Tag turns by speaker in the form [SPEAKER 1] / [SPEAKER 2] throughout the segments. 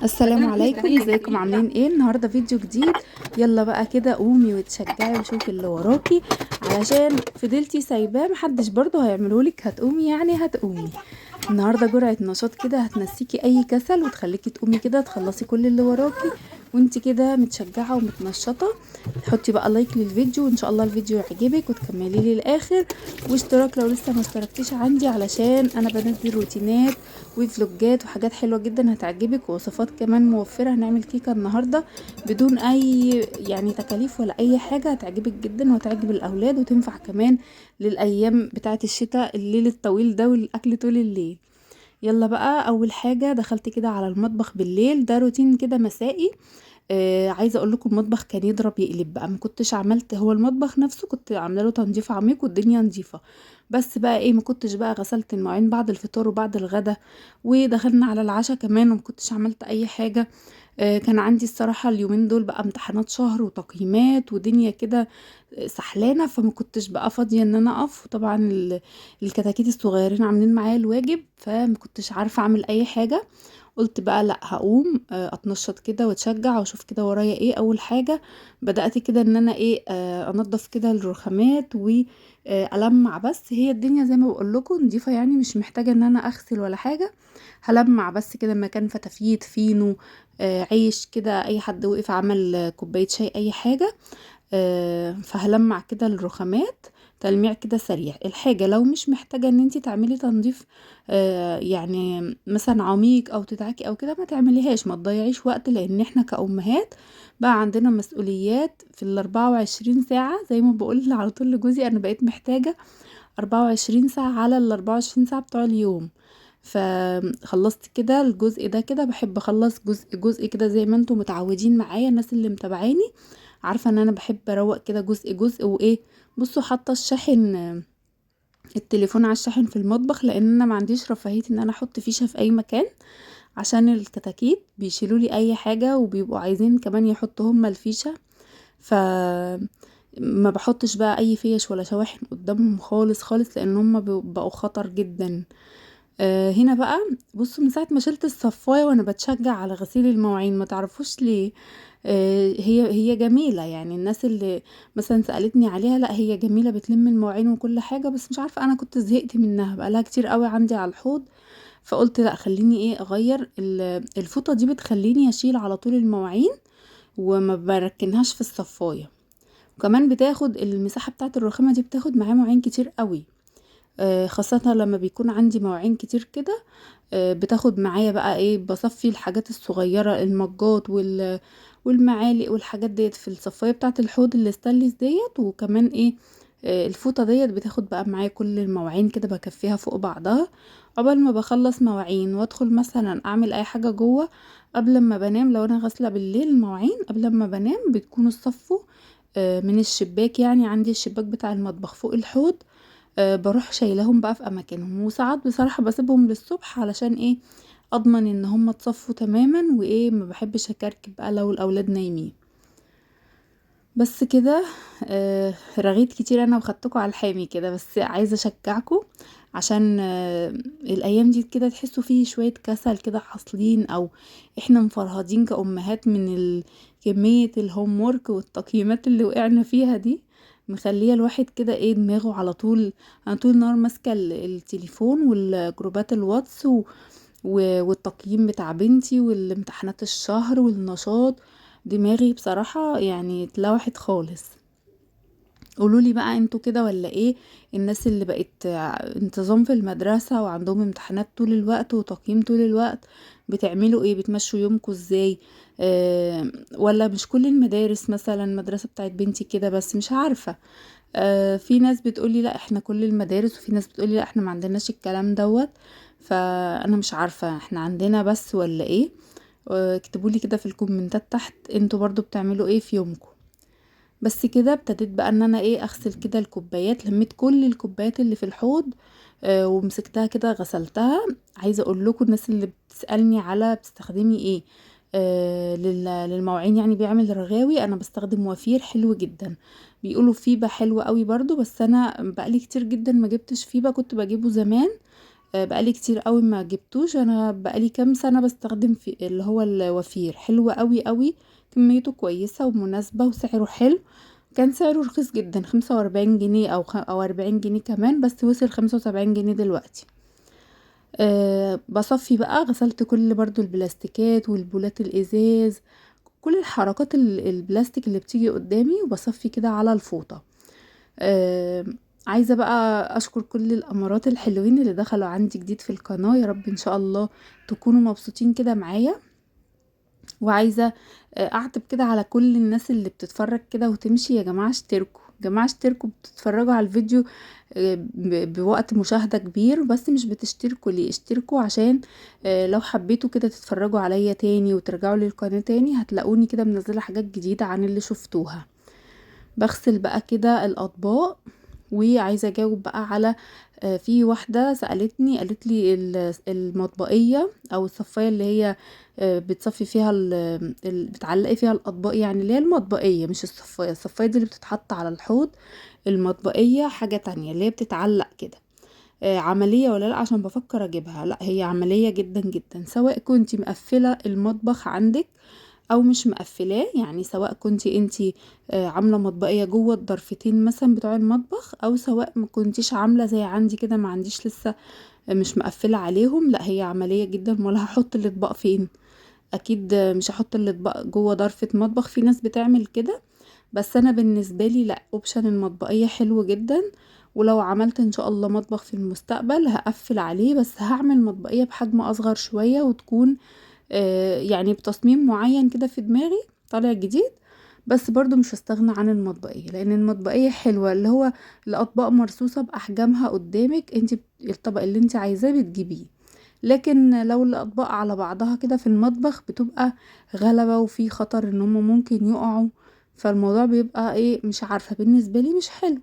[SPEAKER 1] السلام عليكم، ازيكم عاملين ايه؟ النهارده فيديو جديد. يلا بقى كده قومي وتشجعي وشوفي اللي وراكي، علشان فضلتي سايباه محدش برضه هيعملهولك. هتقومي يعني هتقومي النهارده جرعة نشاط كده هتنسيكي اي كسل وتخليكي تقومي كده تخلصي كل اللي وراكي وانت كده متشجعة ومتنشطة. حطي بقى لايك للفيديو وان شاء الله الفيديو يعجبك وتكملي لي الاخر، واشتراك لو لسه ما اشتركتيش عندي، علشان انا بنزل روتينات وفلوجات وحاجات حلوة جدا هتعجبك، ووصفات كمان موفرة. هنعمل كيكة النهاردة بدون اي يعني تكاليف ولا اي حاجة، هتعجبك جدا وهتعجب الاولاد وتنفع كمان للايام بتاعة الشتاء، الليل الطويل ده والاكل طول الليل. يلا بقى، اول حاجة دخلت كده على المطبخ بالليل، ده روتين كده مسائي. عايزه اقول لكم المطبخ كان يضرب يقلب بقى، ما كنتش عملت هو المطبخ نفسه كنت عامله له تنظيف عميق والدنيا نظيفه، بس بقى ايه، ما كنتش بقى غسلت المواعين بعد الفطار وبعد الغدا، ودخلنا على العشاء كمان وما كنتش عملت اي حاجه. كان عندي الصراحه اليومين دول بقى امتحانات شهر وتقييمات ودنيا كده سحلانه، فما كنتش بقى فاضيه ان انا اقف، وطبعا الكتاكيت الصغيرين عاملين معايا الواجب، فما كنتش عارفه اعمل اي حاجه. قلت بقى لا، هقوم اتنشط كده واتشجع واشوف كده ورايا ايه. اول حاجة بدأت كده ان انا ايه، انضف كده الرخامات والمع، بس هي الدنيا زي ما بقول لكم نضيفة، يعني مش محتاجة ان انا اغسل ولا حاجة. هلمع بس كده مكان فتافيت فينو، عيش كده، اي حد وقف عمل كوباية شاي اي حاجة. فهلمع كده الرخامات تلميع كده سريع. الحاجة لو مش محتاجة ان انتي تعملي تنظيف يعني مثلا عميق او تدعكي او كده، ما تعمليهاش، ما تضيعيش وقت، لان احنا كأمهات بقى عندنا مسؤوليات في ال24 ساعة. زي ما بقول على طول لجوزي، انا بقيت محتاجة 24 ساعة على ال24 ساعة بتوع اليوم. فخلصت كده الجزء ده، كده بحب اخلص جزء جزء كده زي ما انتم متعودين معايا، الناس اللي متابعاني عارفة ان انا بحب اروق كده جزء جزء. وايه، بصوا حاطة الشاحن، التليفون على الشاحن في المطبخ، لان انا ما عنديش رفاهية ان انا احط فيشة في اي مكان، عشان الكتاكيت بيشيلوا لي اي حاجة وبيبقوا عايزين كمان يحطوا هما الفيشة. ف ما بحطش بقى اي فيش ولا شواحن قدامهم خالص خالص، لان هما بقوا خطر جدا. هنا بقى، بصوا من ساعة ما شلت الصفاية وانا بتشجع على غسيل المواعين، ما تعرفوش ليه. هي جميلة، يعني الناس اللي مثلا سألتني عليها، لا هي جميلة بتلم المواعين وكل حاجة، بس مش عارفة انا كنت زهقت منها، بقالها كتير قوي عندي على الحوض. فقلت لا، خليني ايه اغير الفوطة دي، بتخليني اشيل على طول المواعين وما بركنهاش في الصفاية. وكمان بتاخد المساحة بتاعة الرخامة دي، بتاخد معايا مواعين كتير قوي. خاصة لما بيكون عندي مواعين كتير كده، بتاخد معايا بقى ايه، بصفي الحاجات الصغيرة، المجات والمعالق والحاجات ديت في الصفاية بتاعة الحوض الاستانلس ديت. وكمان ايه، الفوطة ديت بتاخد بقى معايا كل المواعين كده، بكفيها فوق بعضها قبل ما بخلص مواعين وادخل مثلا اعمل اي حاجة جوه. قبل ما بنام، لو انا غاسلة بالليل المواعين قبل ما بنام بتكون الصفو من الشباك، يعني عندي الشباك بتاع المطبخ فوق الحوض. بروح شايلاهم بقى في اماكنهم، وساعات بصراحة بسيبهم للصبح علشان ايه، اضمن ان هم اتصفوا تماما، وايه ما بحبش اكركب بقى لو الاولاد نايمين. بس كده. رغيت كتير انا وخدتكم على الحامي كده، بس عايزة اشجعكم، عشان الايام دي كده تحسوا فيه شوية كسل كده حاصلين، او احنا مفرهدين كأمهات من كمية الهوم وورك والتقييمات اللي وقعنا فيها دي، مخليه الواحد كده ايه دماغه على طول. انا طول النهار ماسكه التليفون والجروبات الواتس والتقييم بتاع بنتي والامتحانات الشهر والنشاط، دماغي بصراحة يعني اتلوحت خالص. قولولي بقى انتوا كده ولا ايه؟ الناس اللي بقت انتظام في المدرسة وعندهم امتحانات طول الوقت وتقييم طول الوقت، بتعملوا ايه؟ بتمشوا يومكوا ازاي؟ ولا مش كل المدارس، مثلا المدرسة بتاعت بنتي كده بس، مش عارفة. في ناس بتقولي لا احنا كل المدارس، وفي ناس بتقولي لا احنا ما عندناش الكلام دوت. فانا مش عارفة احنا عندنا بس ولا ايه. اكتبولي كده في الكومنتات تحت، انتوا برضو بتعملوا ايه في يومكم. بس كده ابتديت بقى ان انا ايه اغسل كده الكوبايات، لميت كل الكوبايات اللي في الحوض ومسكتها كده غسلتها. عايزه اقول لكم الناس اللي بتسالني على بتستخدمي ايه للمواعين، يعني بيعمل رغاوي، انا بستخدم وفير حلو جدا. بيقولوا فيبا حلو قوي برضو، بس انا بقالي كتير جدا ما جبتش فيبا، كنت بجيبه زمان. بقالي كتير قوي ما جبتوش، انا بقالي كام سنة بستخدم في اللي هو الوفير، حلو قوي قوي، كميته كويسة ومناسبة وسعره حلو. كان سعره رخيص جدا، 45 جنيه او 40 جنيه كمان، بس وصل 75 جنيه دلوقتي. بصفي بقى، غسلت كل برضو البلاستيكات والبولات الازاز، كل الحركات البلاستيك اللي بتيجي قدامي، وبصفي كده على الفوطة. آه عايزة بقى اشكر كل الامارات الحلوين اللي دخلوا عندي جديد في القناة، يا رب ان شاء الله تكونوا مبسوطين كده معايا. وعايزة اعتب كده على كل الناس اللي بتتفرج كده وتمشي، يا جماعة اشتركوا، جماعة اشتركوا، بتتفرجوا على الفيديو بوقت مشاهدة كبير، بس مش بتشتركوا ليه؟ اشتركوا عشان لو حبيتوا كده تتفرجوا عليا تاني وترجعوا للقناة تاني، هتلاقوني كده منزلة حاجات جديدة عن اللي شفتوها. بغسل بقى كده الاطباق. وعايزه اجاوب بقى على في واحده سالتني، قالت لي المطبقيه او الصفايه اللي هي بتصفي فيها بتعلقي فيها الاطباق، يعني اللي هي المطبقيه مش الصفايه. الصفايه دي اللي بتتحط على الحوض، المطبقيه حاجه تانية اللي هي بتتعلق كده. عمليه ولا لا؟ عشان بفكر اجيبها. لا، هي عمليه جدا جدا، سواء كنتي مقفله المطبخ عندك او مش مقفلاه، يعني سواء كنتي انتي عامله مطبقيه جوه الضرفتين مثلا بتوع المطبخ، او سواء ما كنتيش عامله زي عندي كده، ما عنديش لسه مش مقفله عليهم. لا، هي عمليه جدا. ولا هحط الاطباق فين؟ اكيد مش هحط الاطباق جوه ضرفه مطبخ، في ناس بتعمل كده، بس انا بالنسبه لي لا، اوبشن المطبقيه حلو جدا. ولو عملت ان شاء الله مطبخ في المستقبل هقفل عليه، بس هعمل مطبقيه بحجم اصغر شويه، وتكون يعني بتصميم معين كده في دماغي طالع جديد. بس برضو مش هستغنى عن المطبقية، لان المطبقية حلوة، اللي هو الاطباق مرصوصة باحجامها قدامك، انت الطبق اللي انت عايزاه بتجيبيه. لكن لو الاطباق على بعضها كده في المطبخ بتبقى غلبة، وفي خطر ان هم ممكن يقعوا، فالموضوع بيبقى ايه، مش عارفة، بالنسبة لي مش حلو.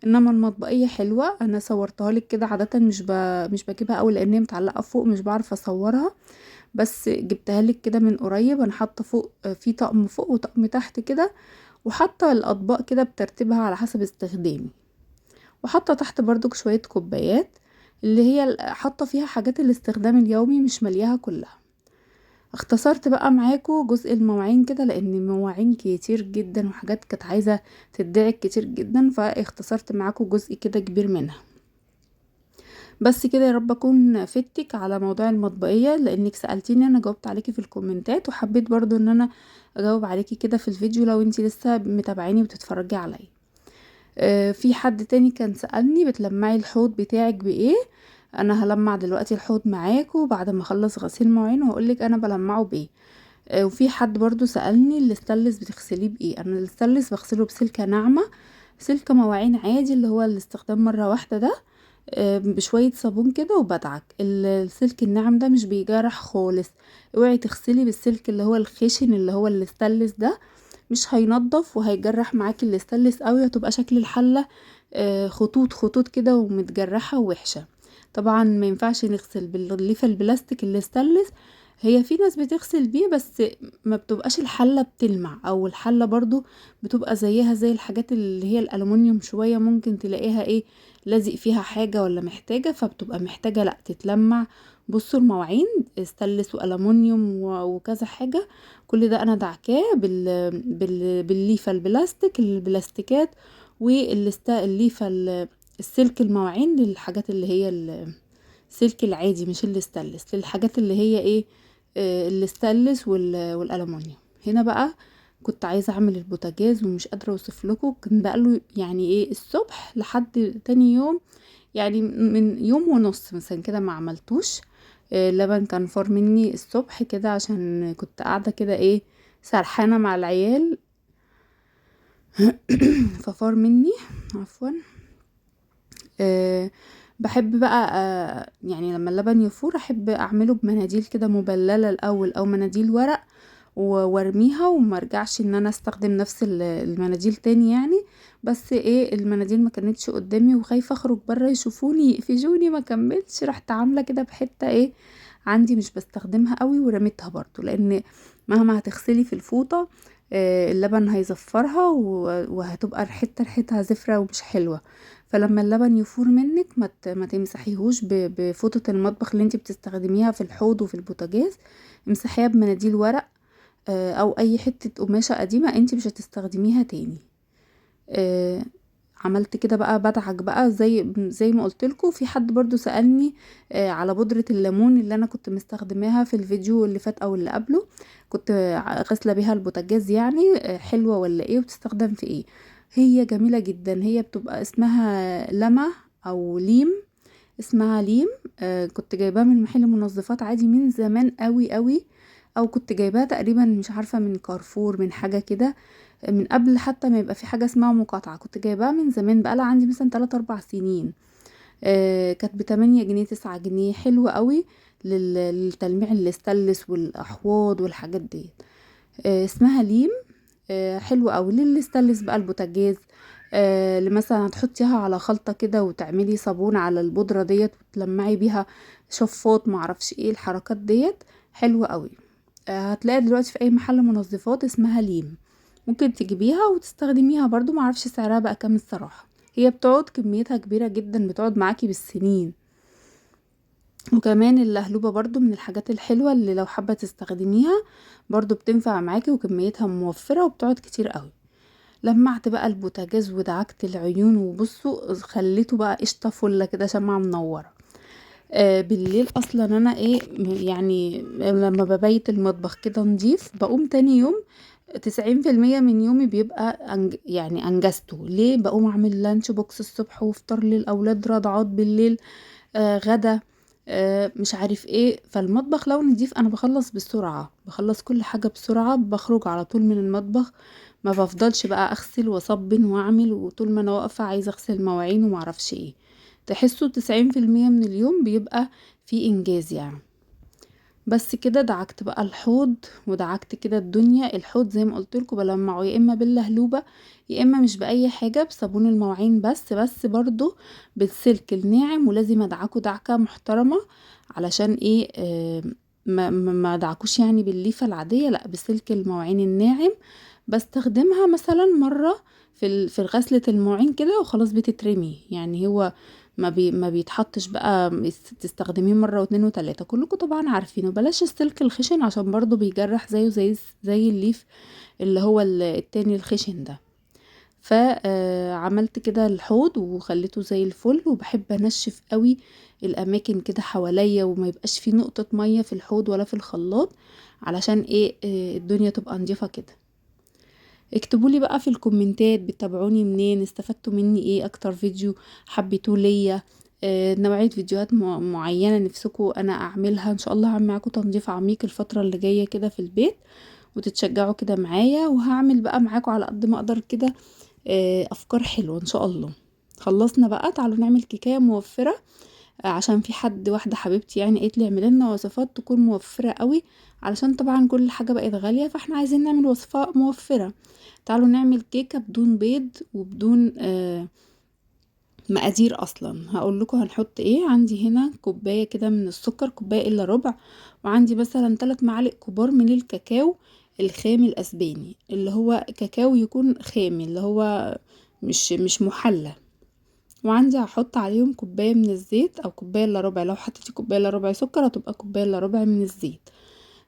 [SPEAKER 1] انما المطبقية حلوة، انا صورتها لك كده، عادة مش بجيبها قوي لان هي متعلقة فوق، مش بعرف اصورها، بس جبتها لك كده من قريب. انا حاطه فوق في طقم فوق وطقم تحت كده، وحاطه الاطباق كده بترتيبها على حسب استخدامي، وحاطه تحت برضك شويه كوبايات اللي هي حاطه فيها حاجات الاستخدام اليومي، مش ملياها كلها. اختصرت بقى معاكم جزء المواعين كده، لان المواعين كتير جدا وحاجات كانت عايزه تدعك كتير جدا، فاختصرت معاكم جزء كده كبير منها. بس كده، يا رب اكون فدتك على موضوع المطبقية، لانك سألتيني انا جاوبت عليكي في الكومنتات، وحبيت برضو ان انا اجاوب عليكي كده في الفيديو لو انتي لسه متابعيني وتتفرجي عليا. في حد تاني كان سألني بتلمعي الحوض بتاعك بايه؟ انا هلمع دلوقتي الحوض معاكم بعد ما اخلص غسيل مواعين وهقولك انا بلمعه بايه. وفي حد برضو سألني الاستانلس بتغسليه بايه؟ انا الاستانلس بغسله بسلكة ناعمة، سلكة مواعين عادي اللي هو الاستخدام مرة واحدة ده، بشوية صابون كده وبدعك. السلك الناعم ده مش بيجرح خالص. اوعي تغسلي بالسلك اللي هو الخشن اللي هو الاستانلس ده، مش هينضف وهيجرح معاكي الاستانلس قوي، هتبقى شكل الحلة خطوط خطوط كده ومتجرحة ووحشة. طبعا ما ينفعش نغسل بالليفة البلاستيك الاستانلس، هي في ناس بتغسل بيه بس ما بتبقاش الحلة بتلمع، او الحلة برضو بتبقى زيها زي الحاجات اللي هي الالومنيوم شوية، ممكن تلاقيها ايه، لازق فيها حاجة ولا محتاجة، فبتبقى محتاجة لا تتلمع. بصوا المواعين استانلس والومنيوم وكذا حاجة، كل ده انا دعكاه بالليفة البلاستيكات، والليفة السلك المواعين للحاجات اللي هي السلك العادي مش الاستانلس، للحاجات اللي هي ايه الاستانلس والالومنيوم. هنا بقى كنت عايزه اعمل البوتاجاز ومش قادره اوصف لكم، كان بقاله يعني ايه الصبح لحد تاني يوم، يعني من يوم ونص مثلا كده ما عملتوش. اللبن كان فار مني الصبح كده عشان كنت قاعده كده ايه سرحانه مع العيال ففار مني، عفوا. بحب بقى يعني لما اللبن يفور احب اعمله بمناديل كده مبلله الاول، او مناديل ورق، وارميها وما ارجعش ان انا استخدم نفس المناديل تاني يعني. بس ايه، المناديل ما كانتش قدامي وخايفه اخرج بره يشوفوني يقفشوني ما كملتش، رحت عامله كده بحته ايه عندي مش بستخدمها قوي ورميتها برضو، لان مهما هتغسلي في الفوطه اللبن هيزفرها وهتبقى ريحتها زفرة ومش حلوة. فلما اللبن يفور منك ما تمسحيهوش بفوطة المطبخ اللي انت بتستخدميها في الحوض وفي البوتاجاز، امسحيها بمناديل ورق او اي حتة قماشة قديمة انت مش هتستخدميها تاني. آه، عملت كده بقى بدعك بقى زي ما قلتلكوا. في حد برضو سألني على بودرة الليمون اللي انا كنت مستخدماها في الفيديو اللي فات او اللي قبله، كنت غاسله بيها البوتاجاز يعني، حلوة ولا ايه وبتستخدم في ايه؟ هي جميلة جدا، هي بتبقى اسمها لما او ليم، اسمها ليم. كنت جايباها من محل منظفات عادي من زمان قوي قوي، او كنت جايباها تقريبا مش عارفة من كارفور من حاجة كده، من قبل حتى ما يبقى في حاجة اسمها مقاطعة. كنت جايباها من زمان بقى، عندي مثلا 3 4 سنين. كانت ب8 جنيه 9 جنيه، حلوة قوي للتلميع الاستانلس والاحواض والحاجات دي. اسمها ليم. حلوة قوي للاستانلس بقى، البوتاجاز. اللي مثلا هتحطيها على خلطة كده وتعملي صابون على البودرة ديت وتلمعي بيها شفاط معرفش ايه الحركات ديت، حلوة قوي. هتلاقي دلوقتي في اي محل منظفات اسمها ليم، ممكن تجيبيها وتستخدميها برضو. معرفش سعرها بقى كام الصراحة، هي بتقعد كميتها كبيرة جدا، بتقعد معاكي بالسنين. وكمان اللهلوبة برضو من الحاجات الحلوة اللي لو حابة تستخدميها برضو بتنفع معاكي، وكميتها موفرة وبتقعد كتير قوي. لمعت بقى البوتاجاز ودعكت العيون، وبصوا خليته بقى قشطة فلة كده، شمعة منورة. بالليل اصلا انا ايه يعني لما ببيت المطبخ كده نضيف، بقوم تاني يوم 90% من يومي بيبقى يعني انجزته. ليه؟ بقوم اعمل لانش بوكس الصبح، وفطار للاولاد، رضعات بالليل، غدا، مش عارف ايه. فالمطبخ لو نضيف انا بخلص بسرعة، بخلص كل حاجة بسرعة، بخرج على طول من المطبخ. ما بفضلش بقى اغسل واصبن واعمل، وطول ما انا واقفة عايزة اغسل مواعين ومعرفش ايه. تحسوا 90% من اليوم بيبقى في انجاز يعني. بس كده دعكت بقى الحوض ودعكت كده الدنيا. الحوض زي ما قلتلكوا بلمعه يا اما باللهلوبة يا اما مش باي حاجة، بصابون المواعين بس برضو بالسلك الناعم. ولازم ادعكه دعكة محترمة، علشان ايه؟ ما ادعكوش يعني بالليفة العادية، لا بسلك المواعين الناعم. بستخدمها مثلا مرة في غسلة المواعين كده وخلاص بتترمي يعني. هو ما بيتحطش بقى تستخدميه مرة واتنين وتلاتة. كلكم طبعا عارفينه. بلاش السلك الخشن عشان برضو بيجرح زيه زي الليف اللي هو التاني الخشن ده. فعملت كده الحوض وخليته زي الفل. وبحب انشف قوي الاماكن كده حواليا، وما يبقاش فيه نقطة مية في الحوض ولا في الخلاط، علشان ايه؟ الدنيا تبقى نضيفة كده. اكتبولي بقى في الكومنتات بتتابعوني منين، استفدتوا مني ايه، اكتر فيديو حبيتوه ليا، نوعية فيديوهات معينة نفسكوا انا اعملها. ان شاء الله هعمل معاكم تنظيف عميق الفترة اللي جاية كده في البيت، وتتشجعوا كده معايا. وهعمل بقى معاكم على قد ما اقدر كده افكار حلوة ان شاء الله. خلصنا بقى، تعالوا نعمل كيكاية موفرة. عشان في واحدة حبيبتي يعني قالت لي اعملي لنا وصفات تكون موفرة قوي، علشان طبعا كل حاجة بقت غالية، فاحنا عايزين نعمل وصفة موفرة. تعالوا نعمل كيكة بدون بيض وبدون مقادير اصلا. هقول لكم هنحط ايه. عندي هنا كوباية كده من السكر، كوباية الا ربع. وعندي مثلا 3 معالق كبار من الكاكاو الخام الاسباني، اللي هو كاكاو يكون خام، اللي هو مش محلى. وعندي هحط عليهم كوباية من الزيت او كوباية الا ربع. لو حطيتي كوباية الا ربع سكر هتبقى كوباية الا ربع من الزيت.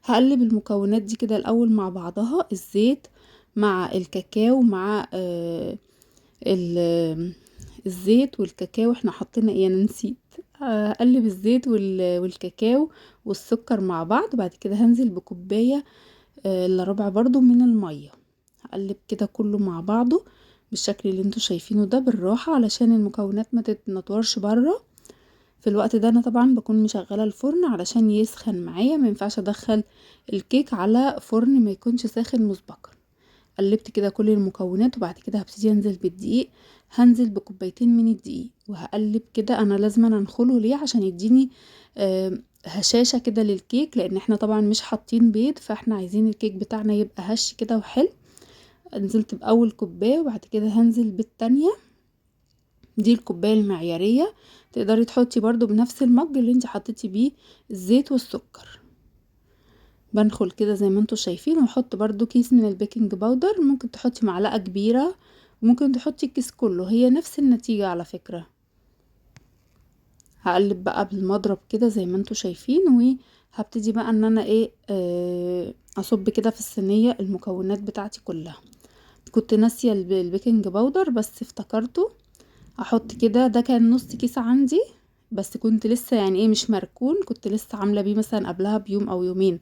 [SPEAKER 1] هقلب المكونات دي كده الاول مع بعضها، الزيت مع الكاكاو مع الزيت والكاكاو. احنا حطينا ايه؟ انا نسيت. اقلب الزيت والكاكاو والسكر مع بعض. بعد كده هنزل بكوباية الا ربع برضو من المية. هقلب كده كله مع بعضه بالشكل اللي انتوا شايفينه ده، بالراحة علشان المكونات ما تتنطورش بره. في الوقت ده انا طبعا بكون مشغله الفرن علشان يسخن معايا. ما ينفعش ادخل الكيك على فرن ما يكونش ساخن مسبقا. قلبت كده كل المكونات، وبعد كده هبتدي انزل بالدقيق. هنزل بكوبايتين من الدقيق وهقلب كده. انا لازم انخله ليه؟ عشان يديني هشاشة كده للكيك، لان احنا طبعا مش حاطين بيض، فاحنا عايزين الكيك بتاعنا يبقى هش كده وحلو. نزلت باول كوباية وبعد كده هنزل بالتانية. دي الكوباية المعيارية. تقدري تحطي برضو بنفس المج اللي انت حطيتي بيه الزيت والسكر. بنخل كده زي ما انتوا شايفين، واحط برضو كيس من البيكنج باودر. ممكن تحطي معلقة كبيرة ممكن تحطي الكيس كله، هي نفس النتيجة على فكرة. هقلب بقى بالمضرب كده زي ما انتوا شايفين، وهبتدي بقى ان انا ايه اصب كده في الصينية المكونات بتاعتي كلها. كنت ناسية البيكنج باودر بس افتكرته، احط كده. ده كان نص كيس عندي، بس كنت لسه يعني ايه مش مركون، كنت لسه عاملة بيه مثلا قبلها بيوم او يومين،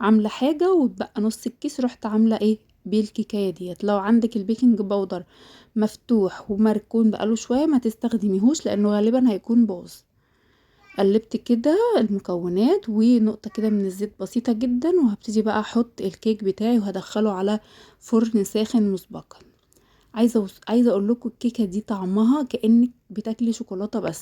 [SPEAKER 1] عاملة حاجة واتبقى نص الكيس، رحت عاملة ايه بيه الكيكاية ديت. لو عندك البيكنج باودر مفتوح ومركون بقاله شوية ما تستخدميهوش، لانه غالبا هيكون باظ. قلبت كده المكونات ونقطة كده من الزيت بسيطة جدا، وهبتدي بقى احط الكيك بتاعي وهدخله على فرن ساخن مسبقا. عايزه اقول لكم الكيكه دي طعمها كانك بتاكلي شوكولاته، بس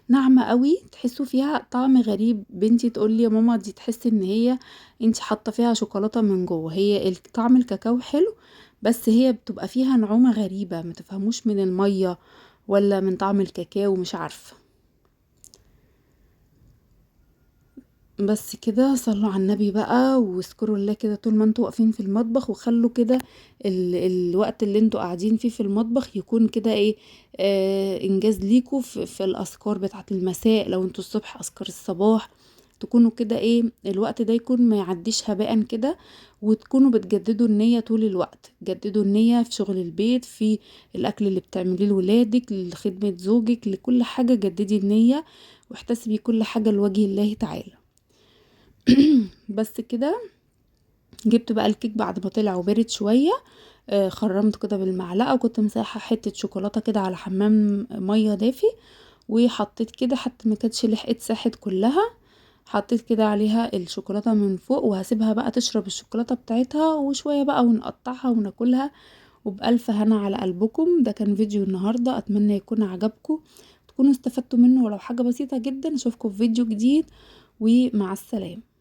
[SPEAKER 1] ناعمه قوي، تحسوا فيها طعم غريب. بنتي تقول لي يا ماما دي تحسي ان هي انتي حاطه فيها شوكولاته من جوه. هي طعم الكاكاو حلو، بس هي بتبقى فيها نعومه غريبه، ما تفهموش من الميه ولا من طعم الكاكاو، مش عارفه. بس كده صلوا على النبي بقى واذكروا الله كده طول ما انتوا واقفين في المطبخ، وخلوا كده الوقت اللي انتوا قاعدين فيه في المطبخ يكون كده ايه انجاز ليكوا في الاذكار بتاعه المساء. لو انتوا الصبح اذكار الصباح، تكونوا كده ايه الوقت ده يكون ما يعديش هباء كده، وتكونوا بتجددوا النية طول الوقت. جددوا النية في شغل البيت، في الاكل اللي بتعمليه لولادك، لخدمة زوجك، لكل حاجة جددي النية، واحتسبي كل حاجة لوجه الله تعالى. بس كده. جبت بقى الكيك بعد ما طلع وبرد شوية، خرمته كده بالمعلقة، وكنت مساحة حتة شوكولاتة كده على حمام مية دافي، وحطيت كده حتى ما كانتش لحقت ساحت كلها، حطيت كده عليها الشوكولاتة من فوق، وهسيبها بقى تشرب الشوكولاتة بتاعتها وشوية بقى ونقطعها وناكلها. وبألف هنا على قلبكم. ده كان فيديو النهاردة، اتمنى يكون عجبكم، تكونوا استفدتوا منه ولو حاجة بسيطة جدا. اشوفكم في فيديو جديد، ومع السلامة.